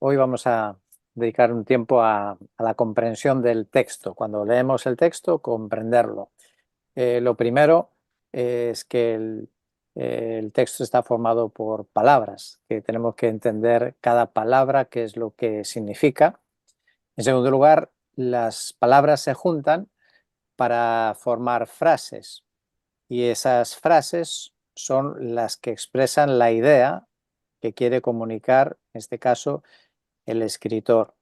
Hoy vamos a dedicar un tiempo a la comprensión del texto. Cuando leemos el texto, comprenderlo. Lo primero es que el texto está formado por palabras, que tenemos que entender cada palabra, qué es lo que significa. En segundo lugar, las palabras se juntan para formar frases y esas frases son las que expresan la idea que quiere comunicar, en este caso, el escritor.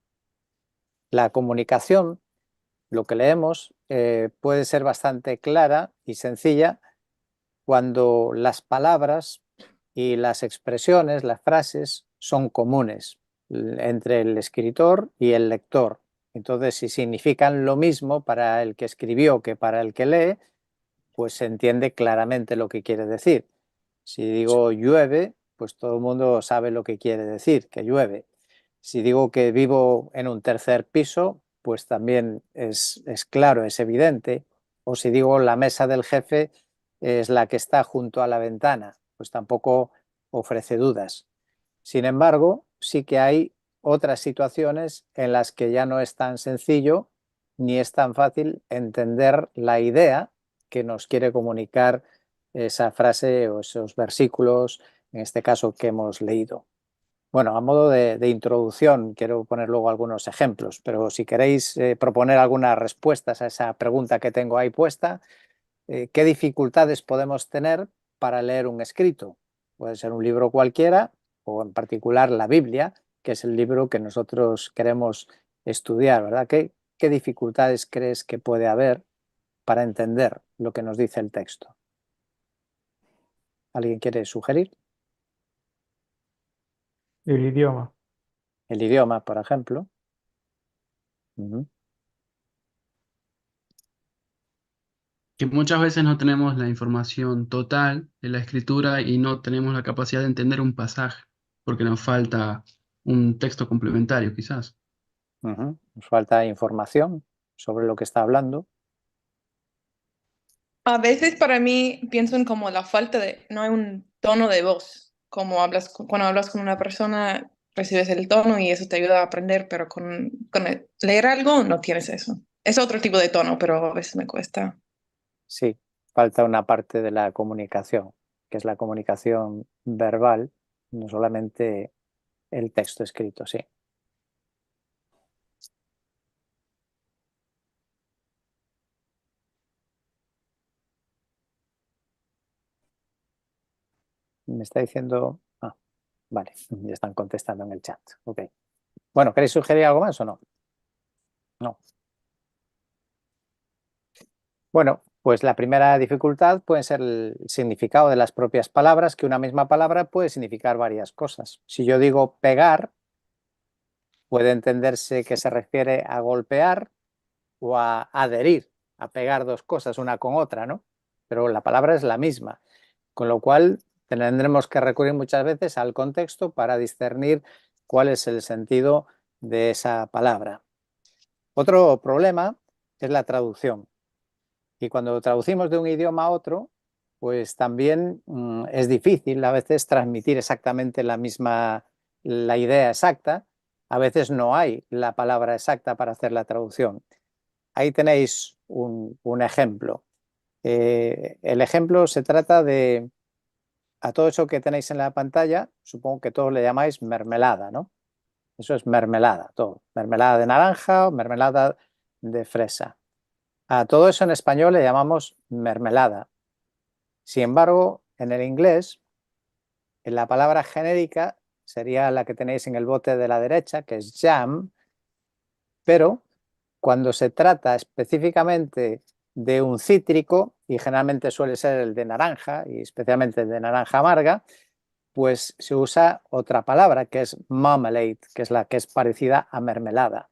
La comunicación, lo que leemos, puede ser bastante clara y sencilla cuando las palabras y las expresiones, las frases, son comunes entre el escritor y el lector. Entonces, si significan lo mismo para el que escribió que para el que lee, pues se entiende claramente lo que quiere decir. Si digo llueve, pues todo el mundo sabe lo que quiere decir, que llueve. Si digo que vivo en un tercer piso, pues también es claro, es evidente. O si digo la mesa del jefe es la que está junto a la ventana, pues tampoco ofrece dudas. Sin embargo, sí que hay otras situaciones en las que ya no es tan sencillo ni es tan fácil entender la idea que nos quiere comunicar esa frase o esos versículos, en este caso que hemos leído. Bueno, a modo de introducción, quiero poner luego algunos ejemplos, pero si queréis proponer algunas respuestas a esa pregunta que tengo ahí puesta, ¿qué dificultades podemos tener para leer un escrito? Puede ser un libro cualquiera o en particular la Biblia, que es el libro que nosotros queremos estudiar, ¿verdad? ¿Qué dificultades crees que puede haber para entender lo que nos dice el texto? ¿Alguien quiere sugerir? El idioma. El idioma, por ejemplo. Ujú. Que muchas veces no tenemos la información total de la escritura y no tenemos la capacidad de entender un pasaje, porque nos falta un texto complementario, quizás. Ujú. Nos falta información sobre lo que está hablando. A veces para mí pienso en como la falta de, no hay un tono de voz, como hablas, cuando hablas con una persona, recibes el tono y eso te ayuda a aprender, pero leer algo no tienes eso. Es otro tipo de tono, pero a veces me cuesta. Sí, falta una parte de la comunicación, que es la comunicación verbal, no solamente el texto escrito, sí. Me está diciendo... Ah, vale, ya están contestando en el chat. Ok. Bueno, ¿queréis sugerir algo más o no? No. Bueno, pues la primera dificultad puede ser el significado de las propias palabras, que una misma palabra puede significar varias cosas. Si yo digo pegar, puede entenderse que se refiere a golpear o a adherir, a pegar dos cosas una con otra, ¿no? Pero la palabra es la misma, con lo cual tendremos que recurrir muchas veces al contexto para discernir cuál es el sentido de esa palabra. Otro problema es la traducción. Y cuando traducimos de un idioma a otro, pues también es difícil a veces transmitir exactamente la idea exacta. A veces no hay la palabra exacta para hacer la traducción. Ahí tenéis un ejemplo. El ejemplo se trata de, a todo eso que tenéis en la pantalla, supongo que todos le llamáis mermelada, ¿no? Eso es mermelada, todo. Mermelada de naranja o mermelada de fresa. A todo eso en español le llamamos mermelada. Sin embargo, en el inglés, en la palabra genérica sería la que tenéis en el bote de la derecha, que es jam, pero cuando se trata específicamente de un cítrico, y generalmente suele ser el de naranja, y especialmente el de naranja amarga, pues se usa otra palabra que es marmalade, que es la que es parecida a mermelada.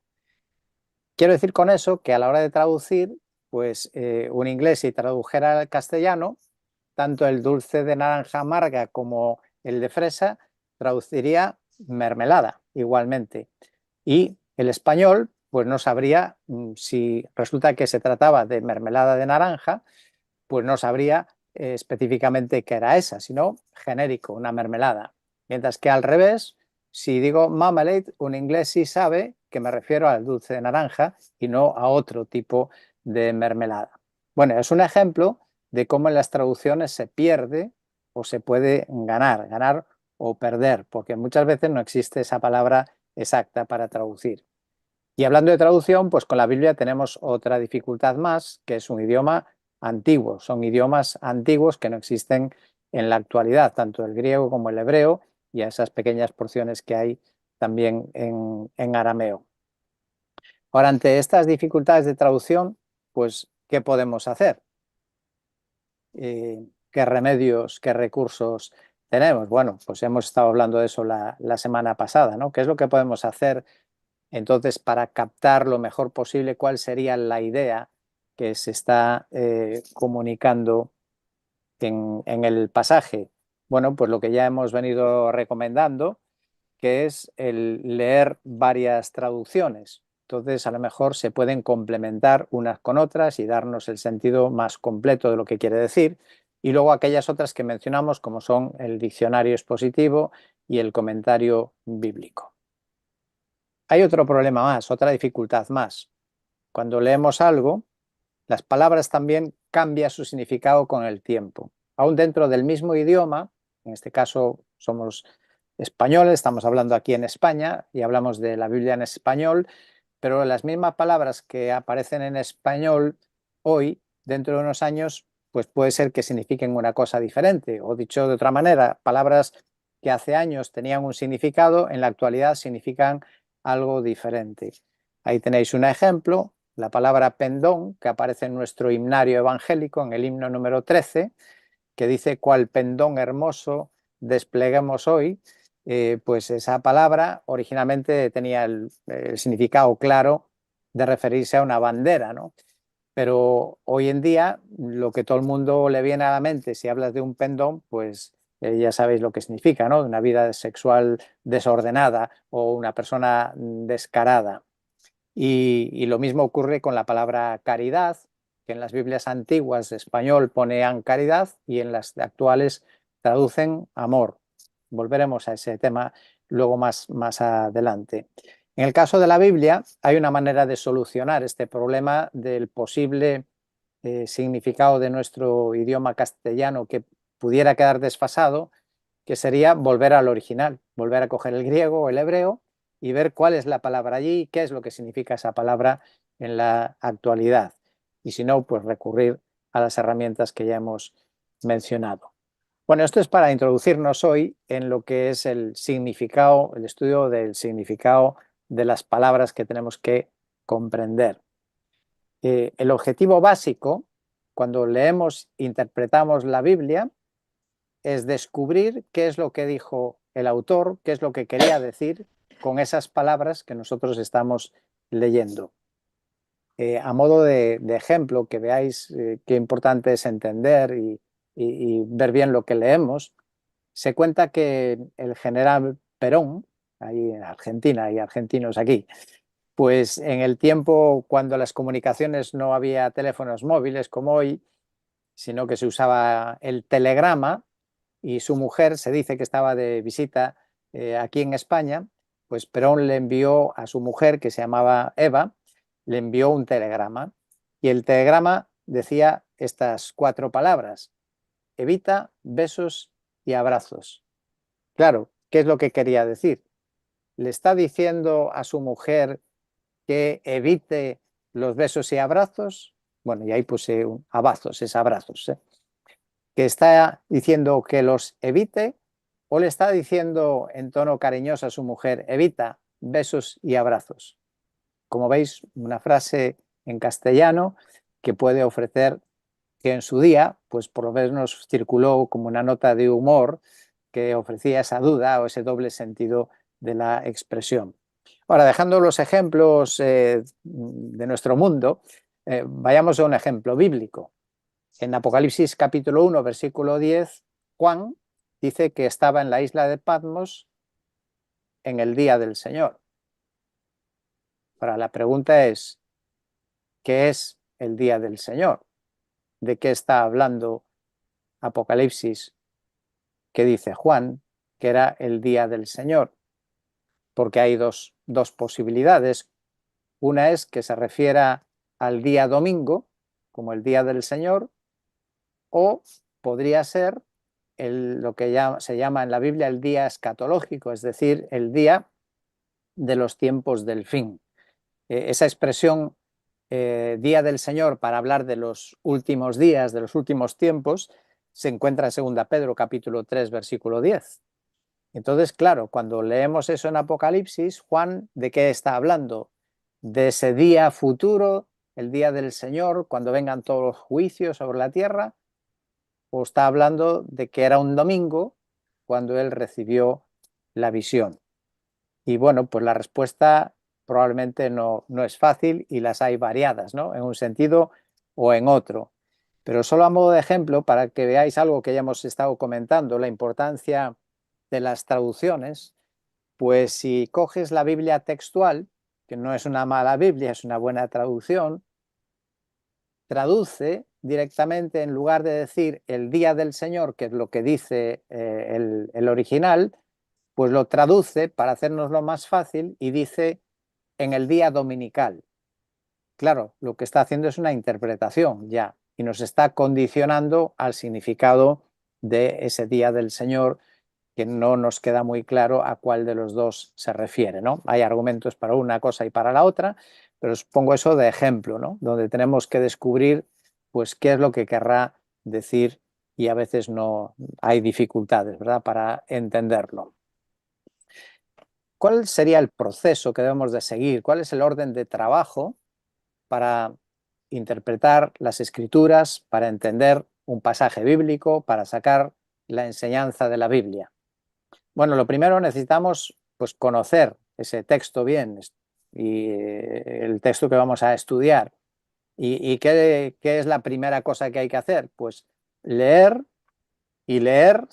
Quiero decir con eso que a la hora de traducir, pues un inglés si tradujera al castellano, tanto el dulce de naranja amarga como el de fresa traduciría mermelada igualmente. Y el español, pues no sabría si resulta que se trataba de mermelada de naranja, pues no sabría específicamente qué era esa, sino genérico, una mermelada. Mientras que al revés, si digo marmalade, un inglés sí sabe que me refiero al dulce de naranja y no a otro tipo de mermelada. Bueno, es un ejemplo de cómo en las traducciones se pierde o se puede ganar o perder, porque muchas veces no existe esa palabra exacta para traducir. Y hablando de traducción, pues con la Biblia tenemos otra dificultad más, que es un idioma antiguo. Son idiomas antiguos que no existen en la actualidad, tanto el griego como el hebreo, y a esas pequeñas porciones que hay también en arameo. Ahora, ante estas dificultades de traducción, pues, ¿qué podemos hacer? ¿Qué remedios, qué recursos tenemos? Bueno, pues hemos estado hablando de eso la semana pasada, ¿no? ¿Qué es lo que podemos hacer entonces para captar lo mejor posible cuál sería la idea que se está comunicando en el pasaje? Bueno, pues lo que ya hemos venido recomendando, que es el leer varias traducciones. Entonces, a lo mejor se pueden complementar unas con otras y darnos el sentido más completo de lo que quiere decir. Y luego aquellas otras que mencionamos, como son el diccionario expositivo y el comentario bíblico. Hay otro problema más, otra dificultad más. Cuando leemos algo, las palabras también cambian su significado con el tiempo. Aún dentro del mismo idioma, en este caso somos españoles, estamos hablando aquí en España y hablamos de la Biblia en español, pero las mismas palabras que aparecen en español hoy, dentro de unos años, pues puede ser que signifiquen una cosa diferente. O dicho de otra manera, palabras que hace años tenían un significado, en la actualidad significan algo diferente. Ahí tenéis un ejemplo, la palabra pendón, que aparece en nuestro himnario evangélico, en el himno número 13, que dice: cual pendón hermoso despleguemos hoy. Pues esa palabra originalmente tenía el significado claro de referirse a una bandera, ¿no? Pero hoy en día lo que todo el mundo le viene a la mente si hablas de un pendón, pues ya sabéis lo que significa, ¿no? Una vida sexual desordenada o una persona descarada. Y lo mismo ocurre con la palabra caridad, que en las Biblias antiguas de español ponían caridad y en las actuales traducen amor. Volveremos a ese tema luego más adelante. En el caso de la Biblia hay una manera de solucionar este problema del posible significado de nuestro idioma castellano que pudiera quedar desfasado, que sería volver al original, volver a coger el griego o el hebreo y ver cuál es la palabra allí y qué es lo que significa esa palabra en la actualidad. Y si no, pues recurrir a las herramientas que ya hemos mencionado. Bueno, esto es para introducirnos hoy en lo que es el significado, el estudio del significado de las palabras que tenemos que comprender. El objetivo básico, cuando leemos, interpretamos la Biblia, es descubrir qué es lo que dijo el autor, qué es lo que quería decir con esas palabras que nosotros estamos leyendo. A modo de ejemplo, que veáis qué importante es entender y ver bien lo que leemos, se cuenta que el general Perón, ahí en Argentina, hay argentinos aquí, pues en el tiempo cuando las comunicaciones no había teléfonos móviles como hoy, sino que se usaba el telegrama, y su mujer se dice que estaba de visita aquí en España, pues Perón le envió a su mujer, que se llamaba Eva, le envió un telegrama y el telegrama decía estas 4 palabras: evita besos y abrazos. Claro, ¿qué es lo que quería decir? Le está diciendo a su mujer que evite los besos y abrazos. Bueno, y ahí puse abrazos, es abrazos, que está diciendo que los evite, o le está diciendo en tono cariñoso a su mujer: evita besos y abrazos. Como veis, una frase en castellano que puede ofrecer, que en su día, pues por lo menos circuló como una nota de humor que ofrecía esa duda o ese doble sentido de la expresión. Ahora, dejando los ejemplos de nuestro mundo, vayamos a un ejemplo bíblico. En Apocalipsis capítulo 1, versículo 10, Juan dice que estaba en la isla de Patmos en el día del Señor. Ahora, la pregunta es: ¿qué es el día del Señor? ¿De qué está hablando Apocalipsis? ¿Qué dice Juan que era el día del Señor? porque hay dos posibilidades. Una es que se refiera al día domingo, como el día del Señor, o podría ser lo que se llama en la Biblia el día escatológico, es decir, el día de los tiempos del fin. Esa expresión día del Señor para hablar de los últimos días, de los últimos tiempos, se encuentra en 2 Pedro capítulo 3, versículo 10. Entonces, claro, cuando leemos eso en Apocalipsis, Juan, ¿de qué está hablando? De ese día futuro, el día del Señor, cuando vengan todos los juicios sobre la tierra, o está hablando de que era un domingo cuando él recibió la visión. Y bueno, pues la respuesta probablemente no es fácil y las hay variadas, ¿no? En un sentido o en otro. Pero solo a modo de ejemplo, para que veáis algo que ya hemos estado comentando, la importancia de las traducciones, pues si coges la Biblia textual, que no es una mala Biblia, es una buena traducción, traduce directamente, en lugar de decir el día del Señor, que es lo que dice el original, pues lo traduce para hacernoslo más fácil y dice en el día dominical. Claro, lo que está haciendo es una interpretación ya y nos está condicionando al significado de ese día del Señor, que no nos queda muy claro a cuál de los dos se refiere, ¿no? Hay argumentos para una cosa y para la otra, pero os pongo eso de ejemplo, ¿no? Donde tenemos que descubrir pues qué es lo que querrá decir y a veces no hay dificultades, ¿verdad?, para entenderlo. ¿Cuál sería el proceso que debemos de seguir? ¿Cuál es el orden de trabajo para interpretar las escrituras, para entender un pasaje bíblico, para sacar la enseñanza de la Biblia? Bueno, lo primero necesitamos pues conocer ese texto bien y el texto que vamos a estudiar. ¿Y qué es la primera cosa que hay que hacer? Pues leer y leer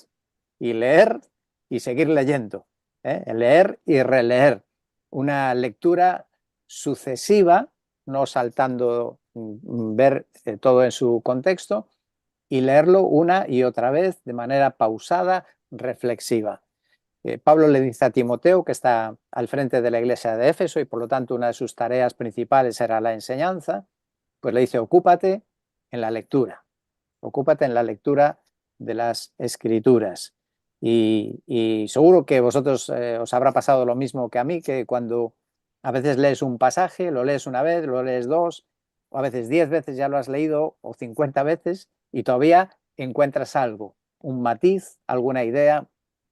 y leer y seguir leyendo, ¿eh? Leer y releer. Una lectura sucesiva, no saltando, ver todo en su contexto y leerlo una y otra vez de manera pausada, reflexiva. Pablo le dice a Timoteo, que está al frente de la iglesia de Éfeso y por lo tanto una de sus tareas principales era la enseñanza, pues le dice, ocúpate en la lectura de las escrituras. Y seguro que vosotros os habrá pasado lo mismo que a mí, que cuando a veces lees un pasaje, lo lees una vez, lo lees dos, o a veces 10 veces ya lo has leído, o 50 veces, y todavía encuentras algo, un matiz, alguna idea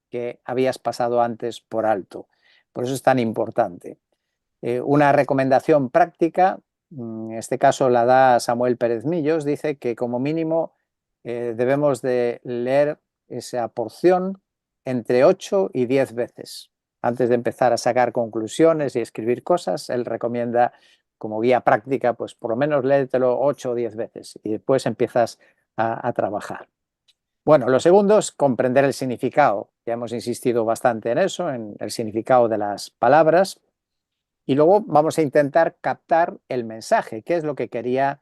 que habías pasado antes por alto. Por eso es tan importante. Una recomendación práctica, en este caso la da Samuel Pérez Millos, dice que como mínimo debemos de leer esa porción entre 8 y 10 veces. Antes de empezar a sacar conclusiones y escribir cosas, él recomienda como guía práctica, pues por lo menos léetelo 8 o 10 veces y después empiezas a trabajar. Bueno, lo segundo es comprender el significado. Ya hemos insistido bastante en eso, en el significado de las palabras. Y luego vamos a intentar captar el mensaje, qué es lo que quería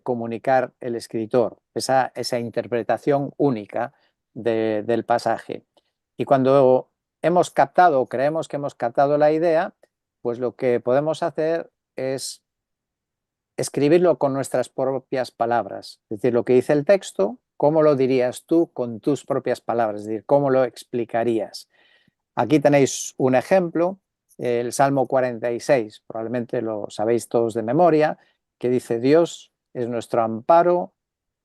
comunicar el escritor, esa interpretación única del pasaje. Y cuando hemos captado, creemos que hemos captado la idea, pues lo que podemos hacer es escribirlo con nuestras propias palabras. Es decir, lo que dice el texto, ¿cómo lo dirías tú con tus propias palabras? Es decir, ¿cómo lo explicarías? Aquí tenéis un ejemplo, el Salmo 46, probablemente lo sabéis todos de memoria, que dice Dios es nuestro amparo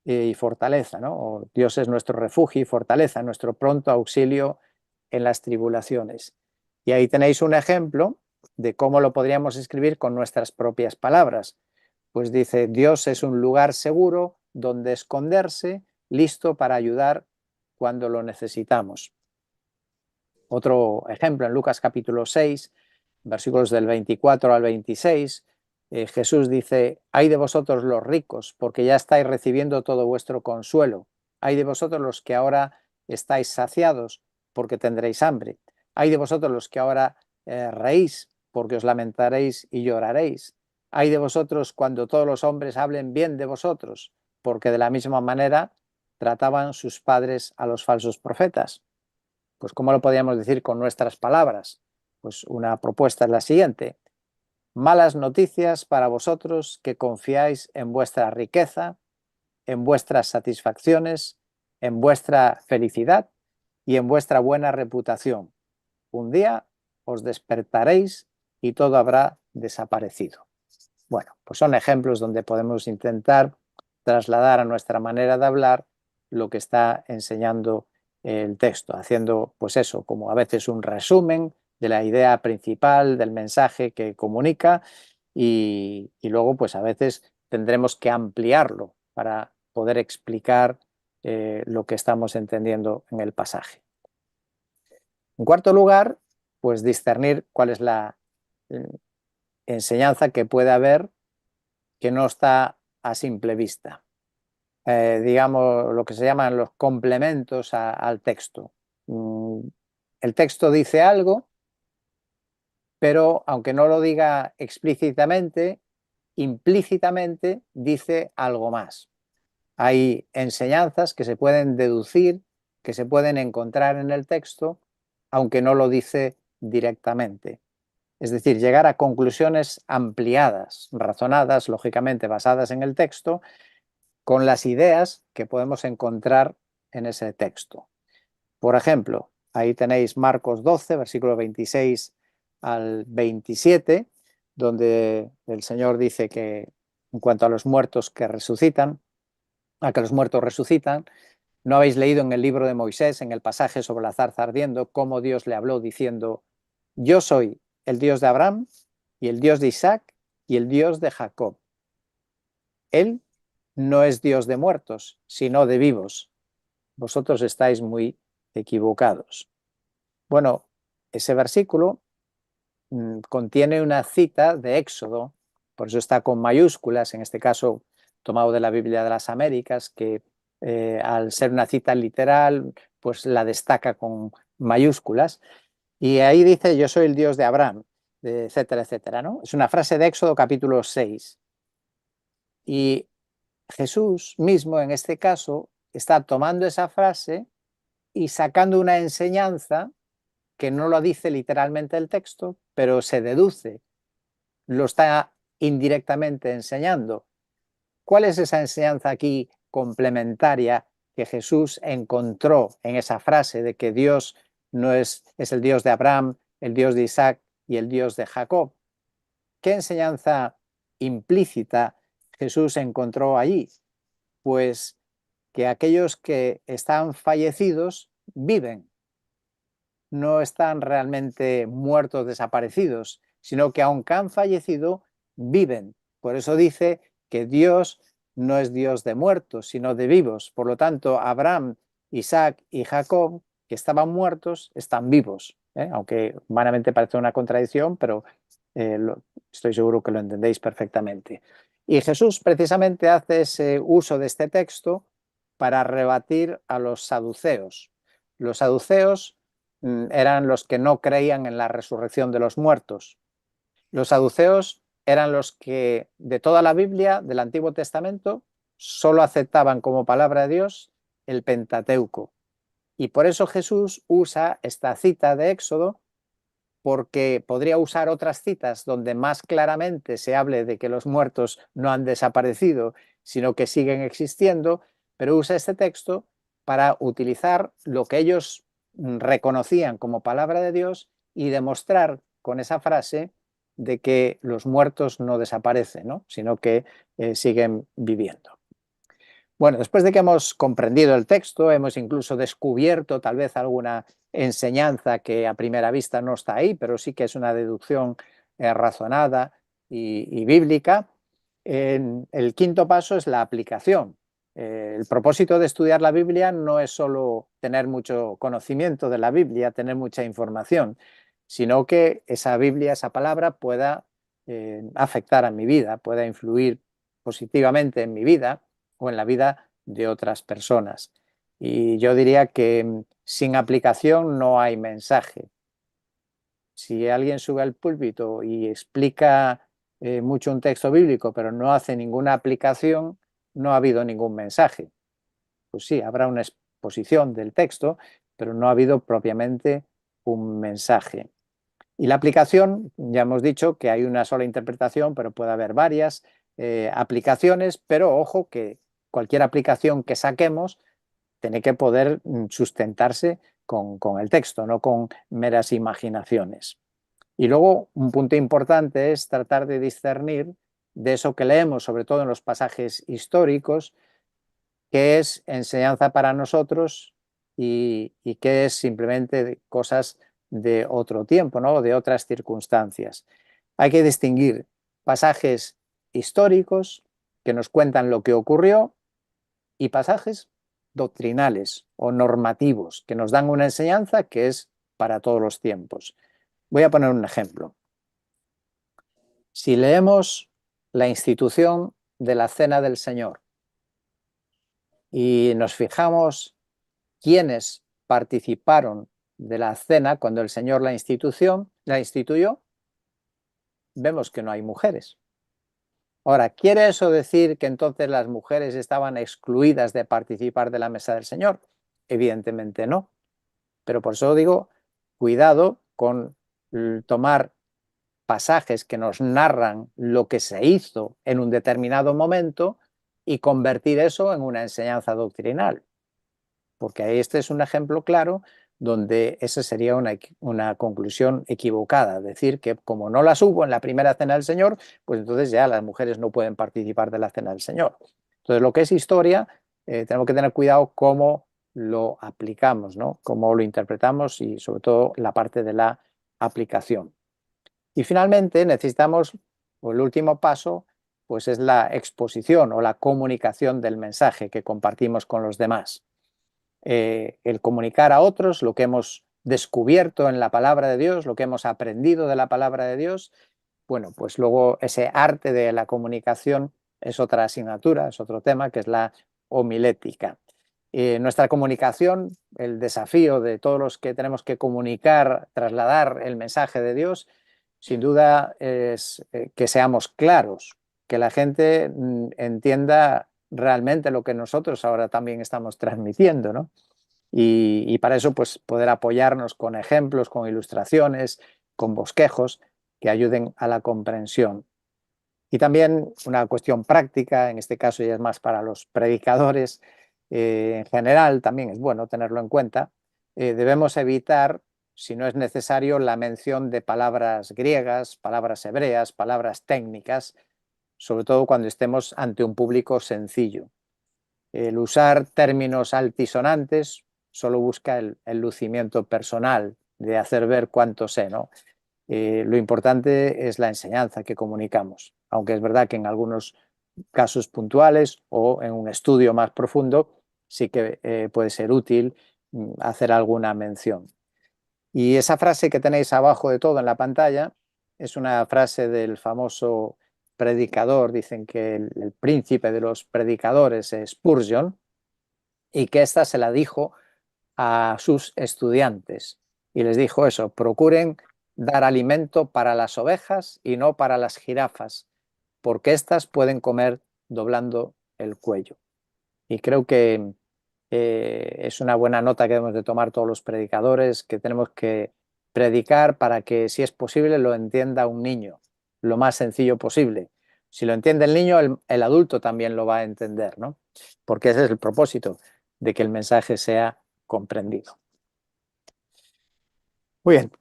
y fortaleza, ¿no? O Dios es nuestro refugio y fortaleza, nuestro pronto auxilio en las tribulaciones. Y ahí tenéis un ejemplo de cómo lo podríamos escribir con nuestras propias palabras. Pues dice, Dios es un lugar seguro donde esconderse, listo para ayudar cuando lo necesitamos. Otro ejemplo, en Lucas capítulo 6, versículos del 24 al 26, Jesús dice, ay de vosotros los ricos, porque ya estáis recibiendo todo vuestro consuelo. Ay de vosotros los que ahora estáis saciados, porque tendréis hambre. Ay de vosotros los que ahora reís, porque os lamentaréis y lloraréis. Ay de vosotros cuando todos los hombres hablen bien de vosotros, porque de la misma manera trataban sus padres a los falsos profetas. Pues ¿cómo lo podríamos decir con nuestras palabras? Pues una propuesta es la siguiente: malas noticias para vosotros que confiáis en vuestra riqueza, en vuestras satisfacciones, en vuestra felicidad y en vuestra buena reputación. Un día os despertaréis y todo habrá desaparecido. Bueno, pues son ejemplos donde podemos intentar trasladar a nuestra manera de hablar lo que está enseñando el texto, haciendo pues eso, como a veces un resumen de la idea principal del mensaje que comunica y luego pues a veces tendremos que ampliarlo para poder explicar lo que estamos entendiendo en el pasaje. En cuarto lugar, pues discernir cuál es la enseñanza que puede haber que no está a simple vista. Digamos, lo que se llaman los complementos al texto. El texto dice algo, pero aunque no lo diga explícitamente, implícitamente dice algo más. Hay enseñanzas que se pueden deducir, que se pueden encontrar en el texto, aunque no lo dice directamente. Es decir, llegar a conclusiones ampliadas, razonadas, lógicamente basadas en el texto, con las ideas que podemos encontrar en ese texto. Por ejemplo, ahí tenéis Marcos 12, versículo 26 al 27, donde el Señor dice que en cuanto a los muertos que resucitan, a que los muertos resucitan, ¿no habéis leído en el libro de Moisés, en el pasaje sobre la zarza ardiendo, cómo Dios le habló diciendo: yo soy el Dios de Abraham y el Dios de Isaac y el Dios de Jacob? Él no es Dios de muertos, sino de vivos. Vosotros estáis muy equivocados. Bueno, ese versículo contiene una cita de Éxodo, por eso está con mayúsculas, en este caso tomado de la Biblia de las Américas, que al ser una cita literal, pues la destaca con mayúsculas. Y ahí dice: yo soy el Dios de Abraham, etcétera, etcétera, ¿no? Es una frase de Éxodo capítulo 6. Y Jesús mismo, en este caso, está tomando esa frase y sacando una enseñanza que no lo dice literalmente el texto, pero se deduce, lo está indirectamente enseñando. ¿Cuál es esa enseñanza aquí complementaria que Jesús encontró en esa frase de que Dios no es el Dios de Abraham, el Dios de Isaac y el Dios de Jacob? ¿Qué enseñanza implícita Jesús encontró allí? Pues que aquellos que están fallecidos viven, no están realmente muertos, desaparecidos, sino que aunque han fallecido, viven. Por eso dice que Dios no es Dios de muertos, sino de vivos. Por lo tanto, Abraham, Isaac y Jacob, que estaban muertos, están vivos. Aunque humanamente parece una contradicción, pero estoy seguro que lo entendéis perfectamente. Y Jesús precisamente hace ese uso de este texto para rebatir a los saduceos. Los saduceos eran los que no creían en la resurrección de los muertos. Los saduceos eran los que de toda la Biblia del Antiguo Testamento solo aceptaban como palabra de Dios el Pentateuco. Y por eso Jesús usa esta cita de Éxodo, porque podría usar otras citas donde más claramente se hable de que los muertos no han desaparecido, sino que siguen existiendo, pero usa este texto para utilizar lo que ellos reconocían como palabra de Dios y demostrar con esa frase de que los muertos no desaparecen, ¿no? Sino que siguen viviendo. Bueno, después de que hemos comprendido el texto, hemos incluso descubierto tal vez alguna enseñanza que a primera vista no está ahí, pero sí que es una deducción razonada y bíblica. El quinto paso es la aplicación. El propósito de estudiar la Biblia no es solo tener mucho conocimiento de la Biblia, tener mucha información, sino que esa Biblia, esa palabra, pueda afectar a mi vida, pueda influir positivamente en mi vida o en la vida de otras personas. Y yo diría que sin aplicación no hay mensaje. Si alguien sube al púlpito y explica mucho un texto bíblico, pero no hace ninguna aplicación, no ha habido ningún mensaje. Pues sí, habrá una exposición del texto, pero no ha habido propiamente un mensaje. Y la aplicación, ya hemos dicho que hay una sola interpretación, pero puede haber varias aplicaciones, pero ojo que cualquier aplicación que saquemos tiene que poder sustentarse con el texto, no con meras imaginaciones. Y luego un punto importante es tratar de discernir de eso que leemos, sobre todo en los pasajes históricos, qué es enseñanza para nosotros y qué es simplemente cosas de otro tiempo, ¿no? De otras circunstancias. Hay que distinguir pasajes históricos que nos cuentan lo que ocurrió y pasajes doctrinales o normativos que nos dan una enseñanza que es para todos los tiempos. Voy a poner un ejemplo. Si leemos la institución de la Cena del Señor y nos fijamos quiénes participaron de la cena cuando el Señor la instituyó, vemos que no hay mujeres. Ahora, ¿quiere eso decir que entonces las mujeres estaban excluidas de participar de la mesa del Señor? Evidentemente no. Pero por eso digo, cuidado con tomar pasajes que nos narran lo que se hizo en un determinado momento y convertir eso en una enseñanza doctrinal. Porque este es un ejemplo claro donde esa sería una conclusión equivocada, decir que como no las hubo en la primera cena del Señor, pues entonces ya las mujeres no pueden participar de la cena del Señor. Entonces lo que es historia, tenemos que tener cuidado cómo lo aplicamos, ¿no? Cómo lo interpretamos y sobre todo la parte de la aplicación. Y finalmente necesitamos, o el último paso, pues es la exposición o la comunicación del mensaje que compartimos con los demás. El comunicar a otros lo que hemos descubierto en la palabra de Dios, lo que hemos aprendido de la palabra de Dios, bueno, pues luego ese arte de la comunicación es otra asignatura, es otro tema, que es la homilética. Nuestra comunicación, el desafío de todos los que tenemos que comunicar, trasladar el mensaje de Dios, sin duda es que seamos claros, que la gente entienda realmente lo que nosotros ahora también estamos transmitiendo, ¿no? Y para eso, pues, poder apoyarnos con ejemplos, con ilustraciones, con bosquejos que ayuden a la comprensión. Y también una cuestión práctica, en este caso ya es más para los predicadores, en general también es bueno tenerlo en cuenta, debemos evitar, si no es necesario, la mención de palabras griegas, palabras hebreas, palabras técnicas, sobre todo cuando estemos ante un público sencillo. El usar términos altisonantes solo busca el lucimiento personal de hacer ver cuánto sé, ¿no? Lo importante es la enseñanza que comunicamos, aunque es verdad que en algunos casos puntuales o en un estudio más profundo sí que puede ser útil hacer alguna mención. Y esa frase que tenéis abajo de todo en la pantalla es una frase del famoso predicador, dicen que el príncipe de los predicadores es Spurgeon, y que esta se la dijo a sus estudiantes y les dijo eso: procuren dar alimento para las ovejas y no para las jirafas, porque éstas pueden comer doblando el cuello. Y creo que es una buena nota que debemos de tomar todos los predicadores, que tenemos que predicar para que, si es posible, lo entienda un niño, lo más sencillo posible. Si lo entiende el niño, el adulto también lo va a entender, ¿no? Porque ese es el propósito, de que el mensaje sea comprendido. Muy bien,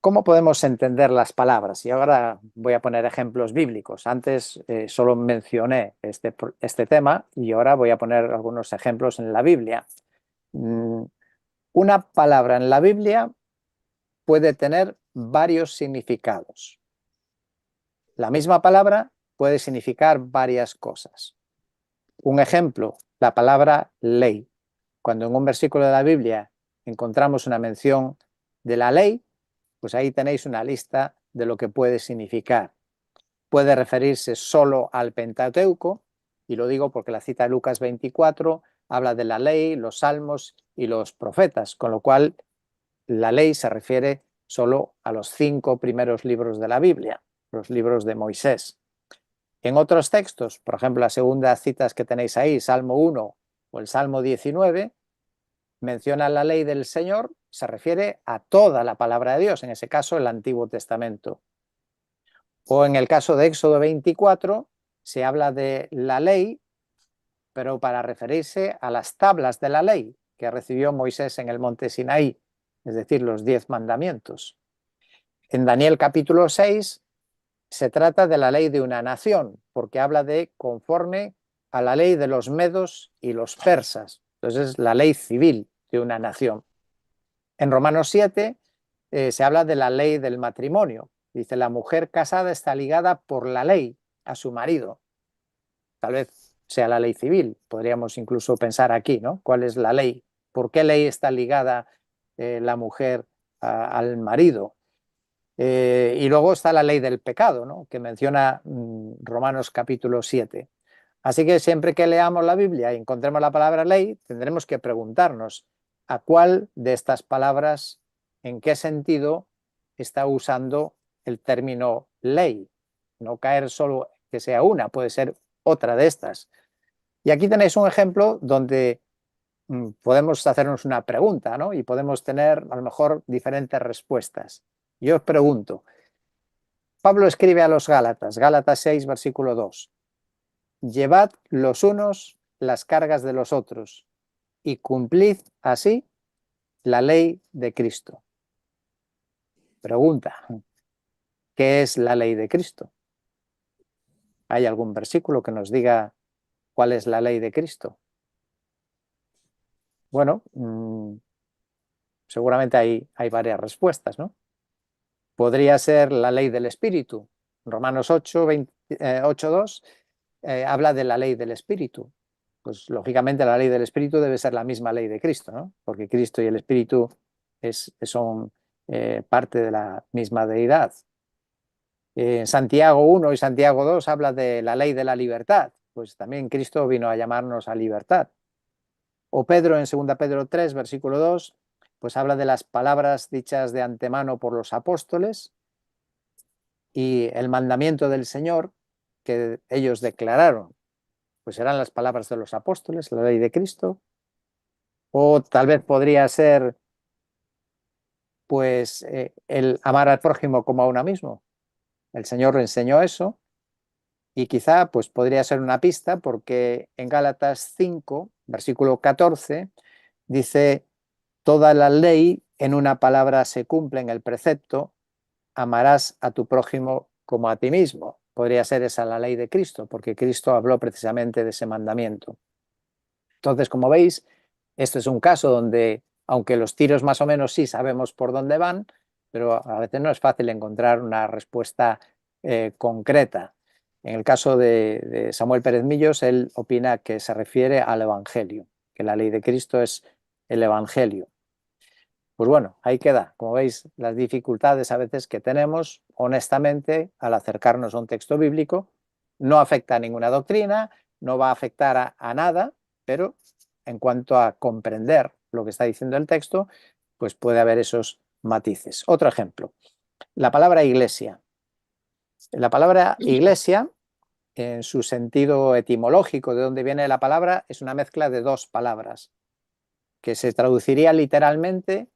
¿cómo podemos entender las palabras? Y ahora voy a poner ejemplos bíblicos. Antes solo mencioné este tema y ahora voy a poner algunos ejemplos en la Biblia. Una palabra en la Biblia puede tener varios significados. La misma palabra puede significar varias cosas. Un ejemplo, la palabra ley. Cuando en un versículo de la Biblia encontramos una mención de la ley, pues ahí tenéis una lista de lo que puede significar. Puede referirse solo al Pentateuco, y lo digo porque la cita de Lucas 24 habla de la ley, los salmos y los profetas, con lo cual la ley se refiere solo a los 5 primeros libros de la Biblia, los libros de Moisés. En otros textos, por ejemplo, las segundas citas que tenéis ahí, Salmo 1 o el Salmo 19, menciona la ley del Señor, se refiere a toda la palabra de Dios, en ese caso el Antiguo Testamento. O en el caso de Éxodo 24, se habla de la ley, pero para referirse a las tablas de la ley que recibió Moisés en el monte Sinaí, es decir, los 10 mandamientos. En Daniel capítulo 6 se trata de la ley de una nación, porque habla de conforme a la ley de los medos y los persas. Entonces es la ley civil de una nación. En Romanos 7 se habla de la ley del matrimonio. Dice, la mujer casada está ligada por la ley a su marido. Tal vez sea la ley civil, podríamos incluso pensar aquí, ¿no? ¿Cuál es la ley? ¿Por qué ley está ligada la mujer al marido? Y luego está la ley del pecado, ¿no? Que menciona Romanos capítulo 7. Así que siempre que leamos la Biblia y encontremos la palabra ley, tendremos que preguntarnos a cuál de estas palabras, en qué sentido está usando el término ley. No caer solo que sea una, puede ser otra de estas. Y aquí tenéis un ejemplo donde podemos hacernos una pregunta, ¿no? Y podemos tener a lo mejor diferentes respuestas. Yo os pregunto, Pablo escribe a los Gálatas, Gálatas 6, versículo 2, llevad los unos las cargas de los otros y cumplid así la ley de Cristo. Pregunta, ¿qué es la ley de Cristo? ¿Hay algún versículo que nos diga cuál es la ley de Cristo? Bueno, seguramente hay varias respuestas, ¿no? Podría ser la ley del Espíritu. Romanos 8, 2 habla de la ley del Espíritu. Pues lógicamente la ley del Espíritu debe ser la misma ley de Cristo, ¿no? Porque Cristo y el Espíritu son parte de la misma deidad. Santiago 1 y Santiago 2 habla de la ley de la libertad. Pues también Cristo vino a llamarnos a libertad. O Pedro en 2 Pedro 3, versículo 2, pues habla de las palabras dichas de antemano por los apóstoles y el mandamiento del Señor que ellos declararon, pues eran las palabras de los apóstoles, la ley de Cristo. O tal vez podría ser pues el amar al prójimo como a uno mismo. El Señor enseñó eso y quizá pues podría ser una pista porque en Gálatas 5, versículo 14, dice, toda la ley en una palabra se cumple en el precepto, amarás a tu prójimo como a ti mismo. Podría ser esa la ley de Cristo, porque Cristo habló precisamente de ese mandamiento. Entonces, como veis, este es un caso donde, aunque los tiros más o menos sí sabemos por dónde van, pero a veces no es fácil encontrar una respuesta concreta. En el caso de Samuel Pérez Millos, él opina que se refiere al Evangelio, que la ley de Cristo es el Evangelio. Pues bueno, ahí queda. Como veis, las dificultades a veces que tenemos, honestamente, al acercarnos a un texto bíblico, no afecta a ninguna doctrina, no va a afectar a nada, pero en cuanto a comprender lo que está diciendo el texto, pues puede haber esos matices. Otro ejemplo, la palabra iglesia. La palabra iglesia, en su sentido etimológico, de donde viene la palabra, es una mezcla de dos palabras, que se traduciría literalmente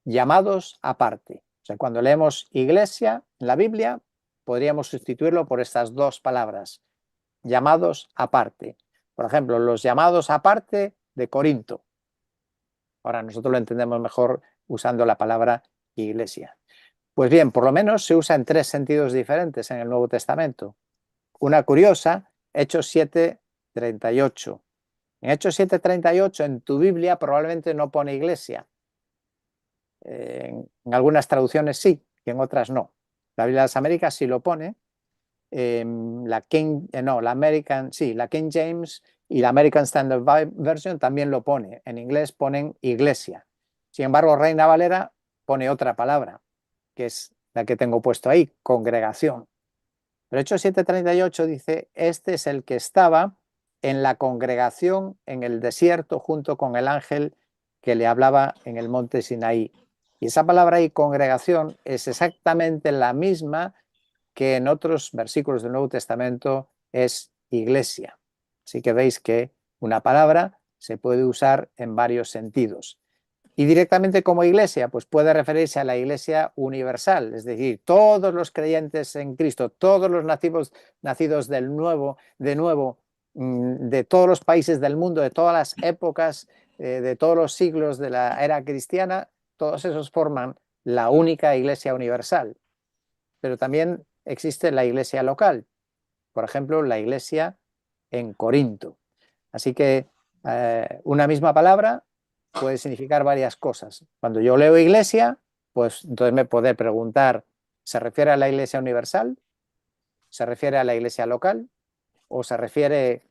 llamados aparte. O sea, cuando leemos iglesia en la Biblia, podríamos sustituirlo por estas dos palabras, llamados aparte. Por ejemplo, los llamados aparte de Corinto. Ahora nosotros lo entendemos mejor usando la palabra iglesia. Pues bien, por lo menos se usa en tres sentidos diferentes en el Nuevo Testamento. Una curiosa, Hechos 7:38. En Hechos 7:38 en tu Biblia probablemente no pone iglesia. En algunas traducciones sí, y en otras no. La Biblia de las Américas sí lo pone. La King James y la American Standard Version también lo pone. En inglés ponen iglesia. Sin embargo, Reina Valera pone otra palabra, que es la que tengo puesto ahí, congregación. Pero Hechos 7:38 dice, este es el que estaba en la congregación en el desierto junto con el ángel que le hablaba en el monte Sinaí. Y esa palabra ahí, congregación, es exactamente la misma que en otros versículos del Nuevo Testamento es iglesia. Así que veis que una palabra se puede usar en varios sentidos. Y directamente como iglesia, pues puede referirse a la iglesia universal, es decir, todos los creyentes en Cristo, todos los nacidos de nuevo, de todos los países del mundo, de todas las épocas, de todos los siglos de la era cristiana, todos esos forman la única iglesia universal. Pero también existe la iglesia local, por ejemplo, la iglesia en Corinto. Así que una misma palabra puede significar varias cosas. Cuando yo leo iglesia, pues entonces me puede preguntar, ¿se refiere a la iglesia universal? ¿Se refiere a la iglesia local? ¿O se refiere,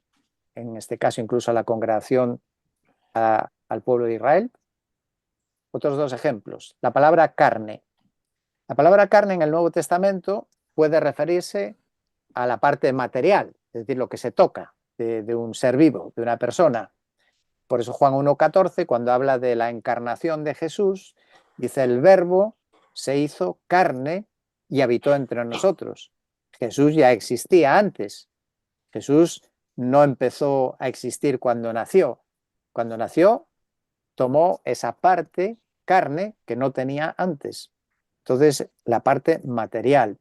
en este caso, incluso a la congregación, al pueblo de Israel? Otros dos ejemplos. La palabra carne. La palabra carne en el Nuevo Testamento puede referirse a la parte material, es decir, lo que se toca de un ser vivo, de una persona. Por eso Juan 1,14, cuando habla de la encarnación de Jesús, dice: el Verbo se hizo carne y habitó entre nosotros. Jesús ya existía antes. Jesús no empezó a existir cuando nació. Cuando nació, tomó esa parte, carne, que no tenía antes. Entonces, la parte material.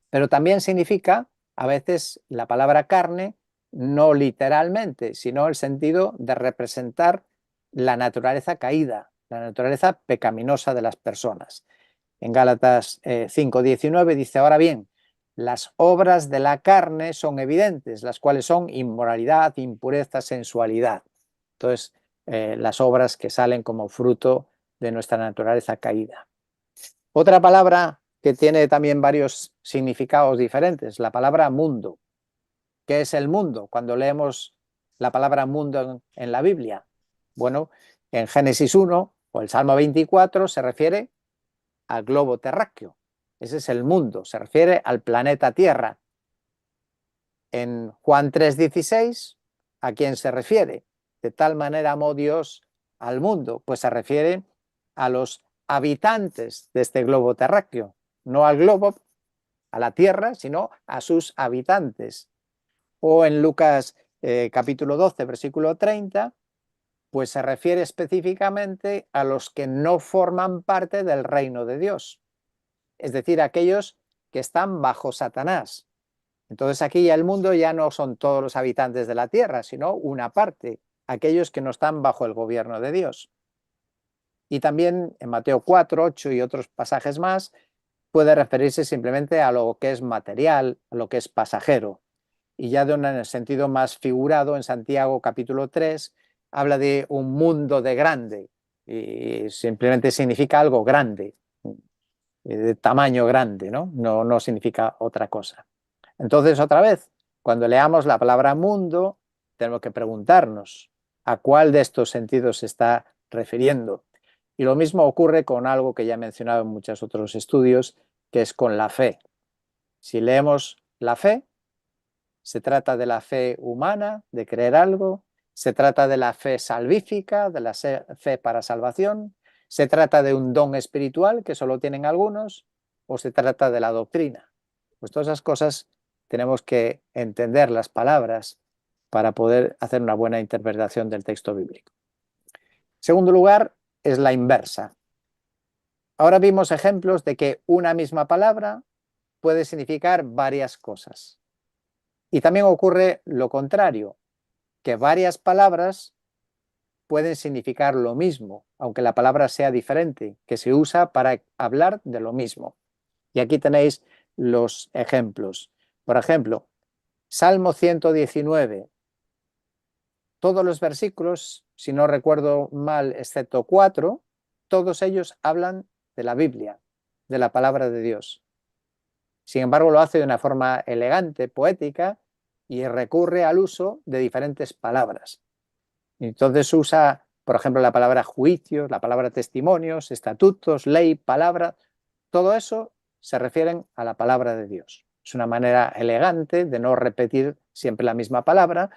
Pero también significa, a veces, la palabra carne, no literalmente, sino el sentido de representar la naturaleza caída, la naturaleza pecaminosa de las personas. En Gálatas 5:19 dice: ahora bien, las obras de la carne son evidentes, las cuales son inmoralidad, impureza, sensualidad. Entonces, las obras que salen como fruto de nuestra naturaleza caída. Otra palabra que tiene también varios significados diferentes, la palabra mundo. ¿Qué es el mundo? Cuando leemos la palabra mundo en la Biblia, bueno, en Génesis 1 o el Salmo 24 se refiere al globo terráqueo. Ese es el mundo, se refiere al planeta Tierra. En Juan 3:16, ¿a quién se refiere? De tal manera amó Dios al mundo, pues se refiere a los habitantes de este globo terráqueo, no al globo, a la Tierra, sino a sus habitantes. O en Lucas capítulo 12, versículo 30, pues se refiere específicamente a los que no forman parte del reino de Dios, es decir, aquellos que están bajo Satanás. Entonces aquí ya el mundo ya no son todos los habitantes de la tierra, sino una parte, aquellos que no están bajo el gobierno de Dios. Y también en Mateo 4, 8 y otros pasajes más puede referirse simplemente a lo que es material, a lo que es pasajero. Y ya de un sentido más figurado, en Santiago capítulo 3, habla de un mundo de grande, y simplemente significa algo grande, de tamaño grande, ¿no? No significa otra cosa. Entonces, otra vez, cuando leamos la palabra mundo, tenemos que preguntarnos a cuál de estos sentidos se está refiriendo. Y lo mismo ocurre con algo que ya he mencionado en muchos otros estudios, que es con la fe. Si leemos la fe, se trata de la fe humana, de creer algo, se trata de la fe salvífica, de la fe para salvación, se trata de un don espiritual que solo tienen algunos, o se trata de la doctrina. Pues todas esas cosas tenemos que entender las palabras para poder hacer una buena interpretación del texto bíblico. En segundo lugar, es la inversa. Ahora vimos ejemplos de que una misma palabra puede significar varias cosas. Y también ocurre lo contrario, que varias palabras pueden significar lo mismo, aunque la palabra sea diferente, que se usa para hablar de lo mismo. Y aquí tenéis los ejemplos. Por ejemplo, Salmo 119. Todos los versículos, si no recuerdo mal, excepto 4, todos ellos hablan de la Biblia, de la palabra de Dios. Sin embargo, lo hace de una forma elegante, poética, y recurre al uso de diferentes palabras. Entonces usa, por ejemplo, la palabra juicios, la palabra testimonios, estatutos, ley, palabra. Todo eso se refieren a la palabra de Dios. Es una manera elegante de no repetir siempre la misma palabra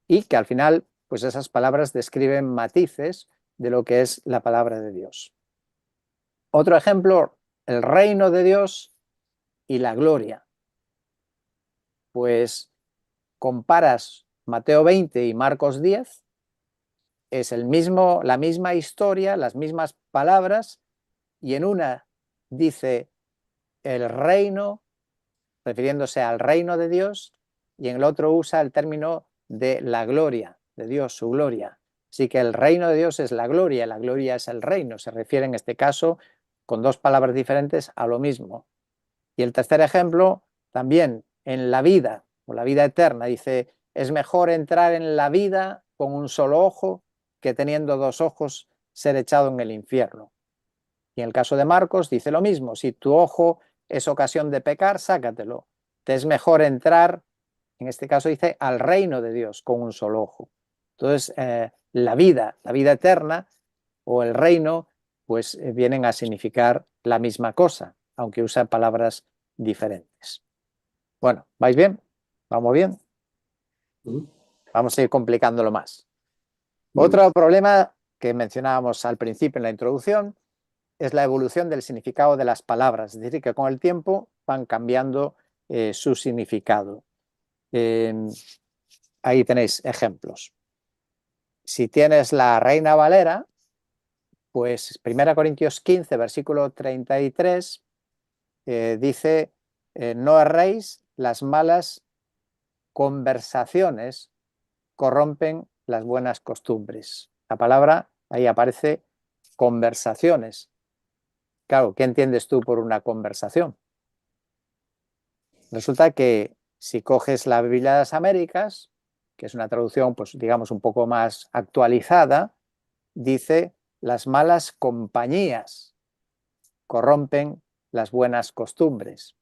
y que al final, pues esas palabras describen matices de lo que es la palabra de Dios. Otro ejemplo, el reino de Dios y la gloria. Pues comparas Mateo 20 y Marcos 10 es la misma historia, las mismas palabras, y en una dice el reino, refiriéndose al reino de Dios, y en el otro usa el término de la gloria de Dios, su gloria. Así que el reino de Dios es la gloria es el reino. Se refiere en este caso, con dos palabras diferentes, a lo mismo. Y el tercer ejemplo, también en la vida, o la vida eterna, dice, es mejor entrar en la vida con un solo ojo que teniendo dos ojos ser echado en el infierno. Y en el caso de Marcos dice lo mismo, si tu ojo es ocasión de pecar, sácatelo. Te es mejor entrar, en este caso dice, al reino de Dios con un solo ojo. Entonces, la vida eterna o el reino, pues vienen a significar la misma cosa, aunque usan palabras diferentes. Bueno, ¿vais bien? ¿Vamos bien? Vamos a ir complicándolo más. Otro problema que mencionábamos al principio en la introducción es la evolución del significado de las palabras, es decir, que con el tiempo van cambiando su significado. Ahí tenéis ejemplos. Si tienes la Reina Valera, pues 1 Corintios 15, versículo 33, dice, no erréis, las malas conversaciones corrompen las buenas costumbres. La palabra, ahí aparece conversaciones. Claro, ¿qué entiendes tú por una conversación? Resulta que si coges la Biblia de las Américas, que es una traducción, pues digamos, un poco más actualizada, dice, las malas compañías corrompen las buenas costumbres.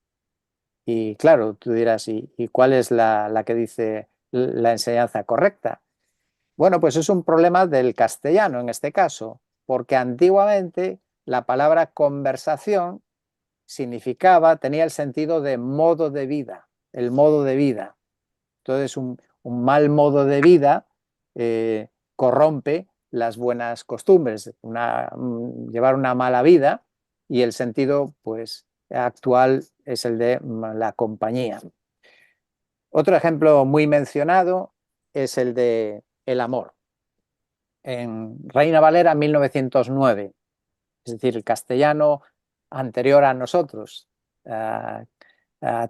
Y claro, tú dirás, ¿y cuál es la que dice la enseñanza correcta? Bueno, pues es un problema del castellano en este caso, porque antiguamente la palabra conversación tenía el sentido de modo de vida, el modo de vida. Entonces, un mal modo de vida corrompe las buenas costumbres, llevar una mala vida, y el sentido pues, actual es el de la compañía. Otro ejemplo muy mencionado es el de el amor. En Reina Valera 1909, es decir, el castellano anterior a nosotros, a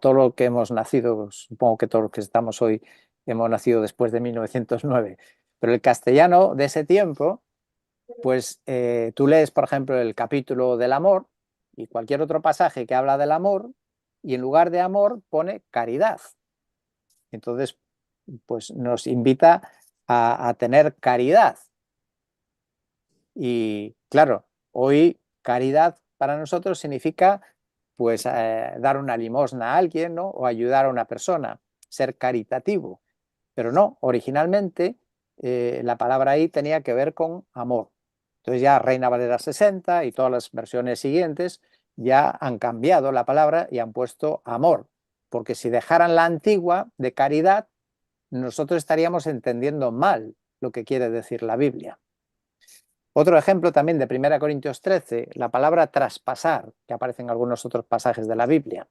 todo lo que hemos nacido, supongo que todos los que estamos hoy hemos nacido después de 1909, pero el castellano de ese tiempo, pues tú lees, por ejemplo, el capítulo del amor y cualquier otro pasaje que habla del amor, y en lugar de amor pone caridad. Entonces, pues nos invita a tener caridad. Y claro, hoy caridad para nosotros significa pues dar una limosna a alguien, ¿no? O ayudar a una persona, ser caritativo. Pero no, originalmente la palabra ahí tenía que ver con amor. Entonces ya Reina Valera 60 y todas las versiones siguientes ya han cambiado la palabra y han puesto amor. Porque si dejaran la antigua de caridad, nosotros estaríamos entendiendo mal lo que quiere decir la Biblia. Otro ejemplo también de 1 Corintios 13, la palabra traspasar, que aparece en algunos otros pasajes de la Biblia.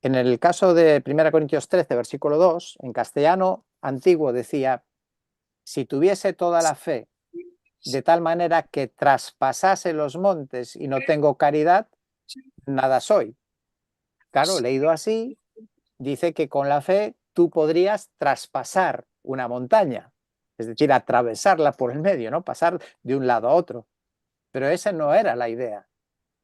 En el caso de 1 Corintios 13, versículo 2, en castellano antiguo decía, si tuviese toda la fe de tal manera que traspasase los montes y no tengo caridad, nada soy. Claro, leído así, dice que con la fe tú podrías traspasar una montaña, es decir, atravesarla por el medio, ¿no? Pasar de un lado a otro. Pero esa no era la idea.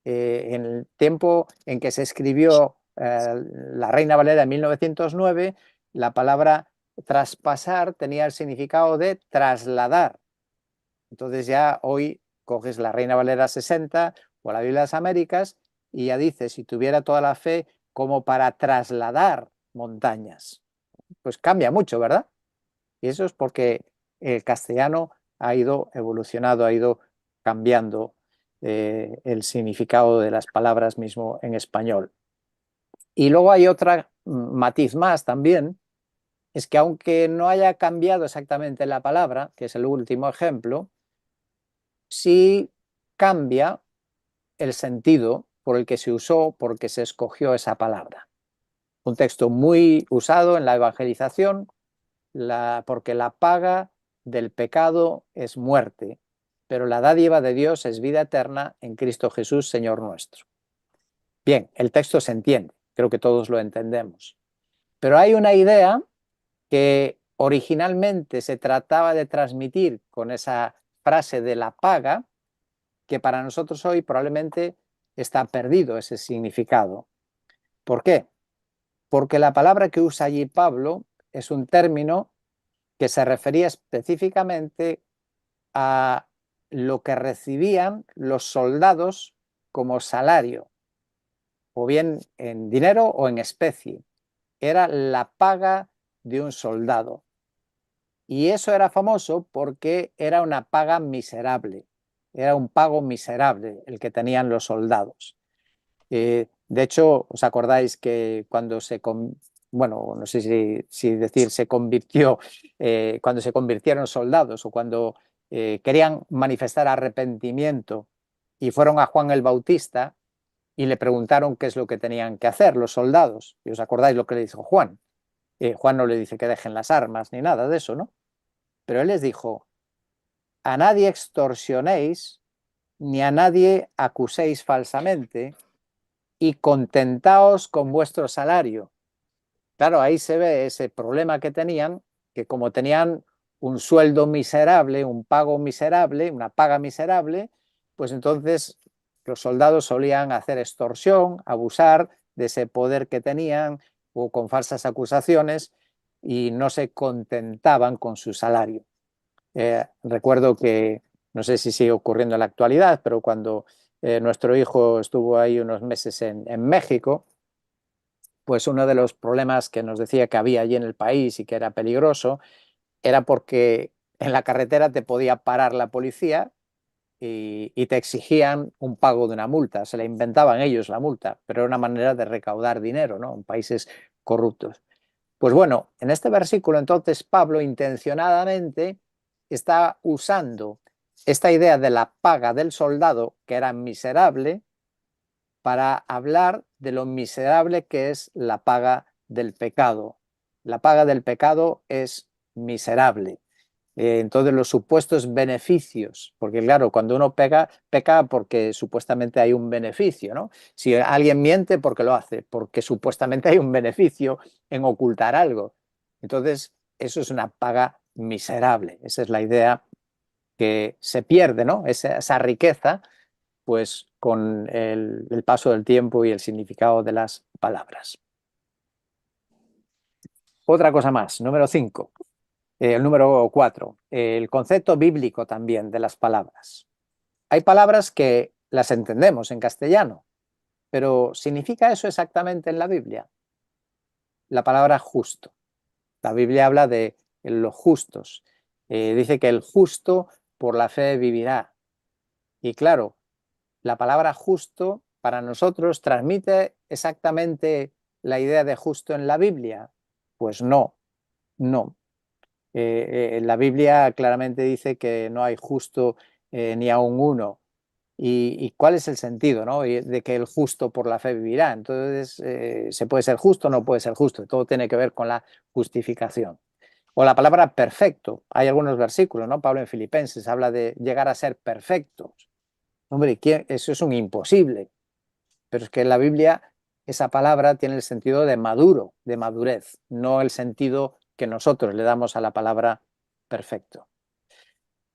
En el tiempo en que se escribió La Reina Valera en 1909, la palabra traspasar tenía el significado de trasladar. Entonces ya hoy coges la Reina Valera 60 o la Biblia de las Américas y ya dice, si tuviera toda la fe como para trasladar montañas. Pues cambia mucho, ¿verdad? Y eso es porque el castellano ha ido evolucionando, ha ido cambiando el significado de las palabras mismo en español. Y luego hay otra matiz más también, es que aunque no haya cambiado exactamente la palabra, que es el último ejemplo, sí cambia el sentido por el que se usó, porque se escogió esa palabra. Un texto muy usado en la evangelización, porque la paga del pecado es muerte, pero la dádiva de Dios es vida eterna en Cristo Jesús, Señor nuestro. Bien, el texto se entiende, creo que todos lo entendemos. Pero hay una idea que originalmente se trataba de transmitir con esa frase de la paga, que para nosotros hoy probablemente está perdido ese significado. ¿Por qué? Porque la palabra que usa allí Pablo es un término que se refería específicamente a lo que recibían los soldados como salario, o bien en dinero o en especie. Era la paga de un soldado. Y eso era famoso porque era una paga miserable, era un pago miserable el que tenían los soldados. De hecho, ¿os acordáis que cuando bueno, no sé si decir se convirtió, cuando se convirtieron soldados o cuando querían manifestar arrepentimiento y fueron a Juan el Bautista y le preguntaron qué es lo que tenían que hacer los soldados? ¿Y os acordáis lo que le dijo Juan? Juan no le dice que dejen las armas ni nada de eso, ¿no? Pero él les dijo: a nadie extorsionéis ni a nadie acuséis falsamente, y contentaos con vuestro salario. Claro, ahí se ve ese problema que tenían, que como tenían un sueldo miserable, un pago miserable, una paga miserable, pues entonces los soldados solían hacer extorsión, abusar de ese poder que tenían o con falsas acusaciones, y no se contentaban con su salario. Recuerdo que, no sé si sigue ocurriendo en la actualidad, pero cuando nuestro hijo estuvo ahí unos meses en México, pues uno de los problemas que nos decía que había allí en el país y que era peligroso era porque en la carretera te podía parar la policía y te exigían un pago de una multa. Se la inventaban ellos la multa, pero era una manera de recaudar dinero, ¿no?, en países corruptos. Pues bueno, en este versículo entonces Pablo intencionadamente está usando esta idea de la paga del soldado, que era miserable, para hablar de lo miserable que es la paga del pecado. La paga del pecado es miserable. Entonces los supuestos beneficios, porque claro, cuando uno peca porque supuestamente hay un beneficio, ¿no? Si alguien miente, porque lo hace, porque supuestamente hay un beneficio en ocultar algo. Entonces eso es una paga miserable. Esa es la idea que se pierde, ¿no? Esa riqueza, pues con el paso del tiempo y el significado de las palabras. Otra cosa más, número 5. El número 4, el concepto bíblico también de las palabras. Hay palabras que las entendemos en castellano, pero ¿significa eso exactamente en la Biblia? La palabra justo. La Biblia habla de los justos. Dice que el justo por la fe vivirá. Y claro, la palabra justo para nosotros transmite exactamente la idea de justo en la Biblia. Pues no, no. La Biblia claramente dice que no hay justo ni aun uno. ¿Y cuál es el sentido, ¿no?, de que el justo por la fe vivirá? Entonces, ¿se puede ser justo o no puede ser justo? Todo tiene que ver con la justificación. O la palabra perfecto. Hay algunos versículos, ¿no? Pablo en Filipenses habla de llegar a ser perfectos. Hombre, eso es un imposible. Pero es que en la Biblia esa palabra tiene el sentido de maduro, de madurez, no el sentido que nosotros le damos a la palabra perfecto.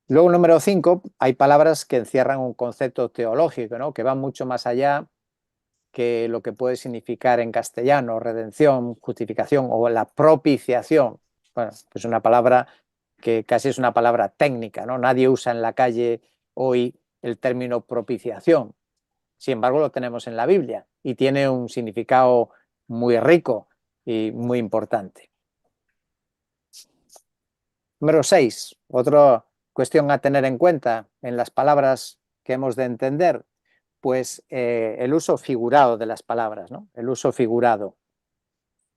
Luego, número 5, hay palabras que encierran un concepto teológico, ¿no?, que van mucho más allá que lo que puede significar en castellano redención, justificación o la propiciación. Bueno, es una palabra que casi es una palabra técnica, ¿no? Nadie usa en la calle hoy el término propiciación. Sin embargo, lo tenemos en la Biblia y tiene un significado muy rico y muy importante. Número 6, otra cuestión a tener en cuenta en las palabras que hemos de entender, pues el uso figurado de las palabras, ¿no? El uso figurado.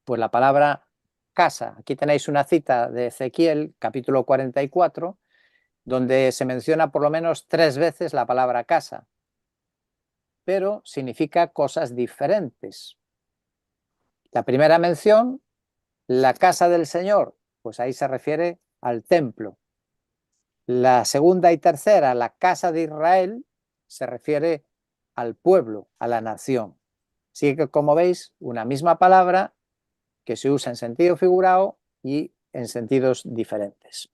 Pues la palabra casa, aquí tenéis una cita de Ezequiel, capítulo 44, donde se menciona por lo menos 3 veces la palabra casa, pero significa cosas diferentes. La primera mención, la casa del Señor, pues ahí se refiere al templo. La segunda y tercera, la casa de Israel, se refiere al pueblo, a la nación. Así que, como veis, una misma palabra que se usa en sentido figurado y en sentidos diferentes.